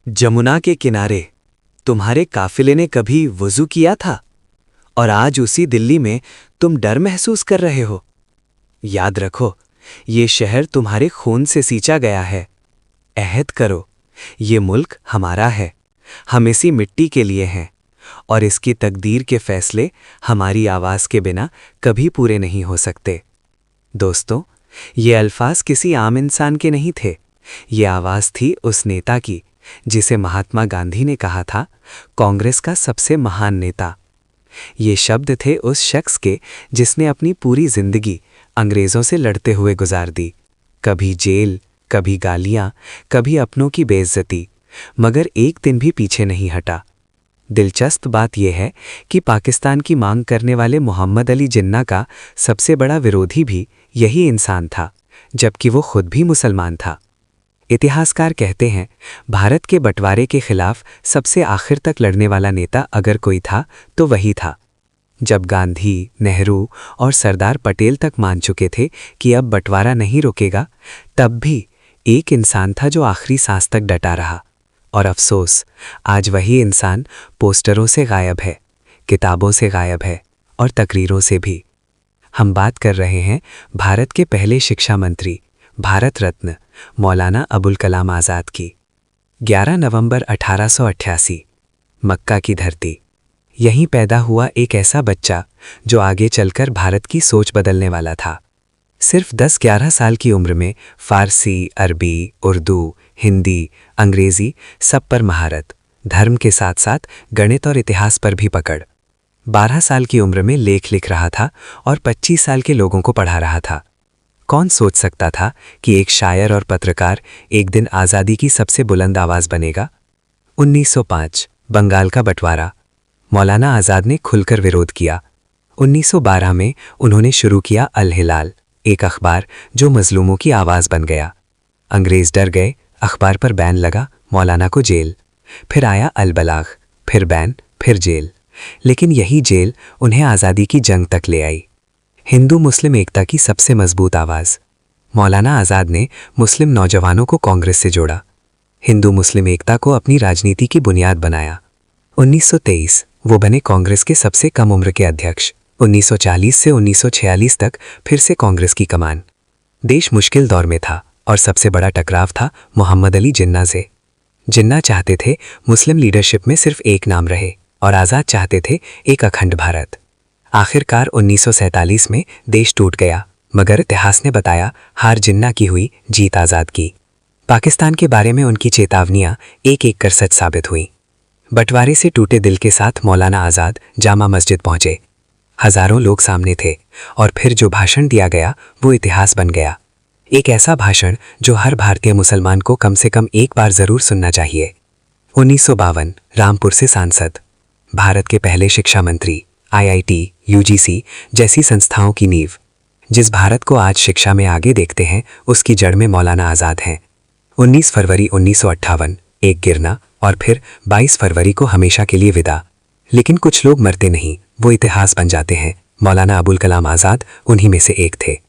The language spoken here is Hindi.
जमुना के किनारे तुम्हारे काफिले ने कभी वुज़ू किया था और आज उसी दिल्ली में तुम डर महसूस कर रहे हो। याद रखो, ये शहर तुम्हारे खून से सींचा गया है। अहद करो, ये मुल्क हमारा है, हम इसी मिट्टी के लिए हैं और इसकी तकदीर के फैसले हमारी आवाज़ के बिना कभी पूरे नहीं हो सकते। दोस्तों, ये अल्फाज किसी आम इंसान के नहीं थे, ये आवाज़ थी उस नेता की जिसे महात्मा गांधी ने कहा था, कांग्रेस का सबसे महान नेता। ये शब्द थे उस शख्स के जिसने अपनी पूरी जिंदगी अंग्रेज़ों से लड़ते हुए गुजार दी। कभी जेल, कभी गालियां, कभी अपनों की बेइज्जती, मगर एक दिन भी पीछे नहीं हटा। दिलचस्प बात यह है कि पाकिस्तान की मांग करने वाले मोहम्मद अली जिन्ना का सबसे बड़ा विरोधी भी यही इंसान था, जबकि वो खुद भी मुसलमान था। इतिहासकार कहते हैं, भारत के बंटवारे के खिलाफ सबसे आखिर तक लड़ने वाला नेता अगर कोई था तो वही था। जब गांधी, नेहरू और सरदार पटेल तक मान चुके थे कि अब बंटवारा नहीं रुकेगा, तब भी एक इंसान था जो आखिरी सांस तक डटा रहा। और अफसोस, आज वही इंसान पोस्टरों से गायब है, किताबों से गायब है और तकरीरों से भी। हम बात कर रहे हैं भारत के पहले शिक्षा मंत्री, भारत रत्न मौलाना अबुल कलाम आज़ाद की। 11 नवंबर 1888, मक्का की धरती। यहीं पैदा हुआ एक ऐसा बच्चा जो आगे चलकर भारत की सोच बदलने वाला था। सिर्फ 10-11 साल की उम्र में फारसी, अरबी, उर्दू, हिंदी, अंग्रेज़ी सब पर महारत, धर्म के साथ साथ गणित और इतिहास पर भी पकड़। 12 साल की उम्र में लेख लिख रहा था और 25 साल के लोगों को पढ़ा रहा था। कौन सोच सकता था कि एक शायर और पत्रकार एक दिन आज़ादी की सबसे बुलंद आवाज़ बनेगा। 1905, बंगाल का बंटवारा। मौलाना आज़ाद ने खुलकर विरोध किया। 1912 में उन्होंने शुरू किया अल हिलाल, एक अखबार जो मजलूमों की आवाज़ बन गया। अंग्रेज़ डर गए, अखबार पर बैन लगा, मौलाना को जेल। फिर आया अल बलाग, फिर बैन, फिर जेल। लेकिन यही जेल उन्हें आज़ादी की जंग तक ले आई। हिंदू मुस्लिम एकता की सबसे मजबूत आवाज़। मौलाना आज़ाद ने मुस्लिम नौजवानों को कांग्रेस से जोड़ा, हिंदू मुस्लिम एकता को अपनी राजनीति की बुनियाद बनाया। 1923 वो बने कांग्रेस के सबसे कम उम्र के अध्यक्ष। 1940 से 1946 तक फिर से कांग्रेस की कमान। देश मुश्किल दौर में था और सबसे बड़ा टकराव था मोहम्मद अली जिन्ना से। जिन्ना चाहते थे मुस्लिम लीडरशिप में सिर्फ एक नाम रहे और आज़ाद चाहते थे एक अखंड भारत। आखिरकार 1947 में देश टूट गया, मगर इतिहास ने बताया हार जिन्ना की हुई, जीत आज़ाद की। पाकिस्तान के बारे में उनकी चेतावनियां एक एक कर सच साबित हुईं। बंटवारे से टूटे दिल के साथ मौलाना आज़ाद जामा मस्जिद पहुंचे। हजारों लोग सामने थे और फिर जो भाषण दिया गया वो इतिहास बन गया। एक ऐसा भाषण जो हर भारतीय मुसलमान को कम से कम एक बार जरूर सुनना चाहिए। 1952, रामपुर से सांसद, भारत के पहले शिक्षा मंत्री, IIT, UGC जैसी संस्थाओं की नींव। जिस भारत को आज शिक्षा में आगे देखते हैं, उसकी जड़ में मौलाना आज़ाद हैं। 19 फरवरी 1958, एक गिरना और फिर 22 फरवरी को हमेशा के लिए विदा। लेकिन कुछ लोग मरते नहीं, वो इतिहास बन जाते हैं। मौलाना अबुल कलाम आज़ाद उन्हीं में से एक थे।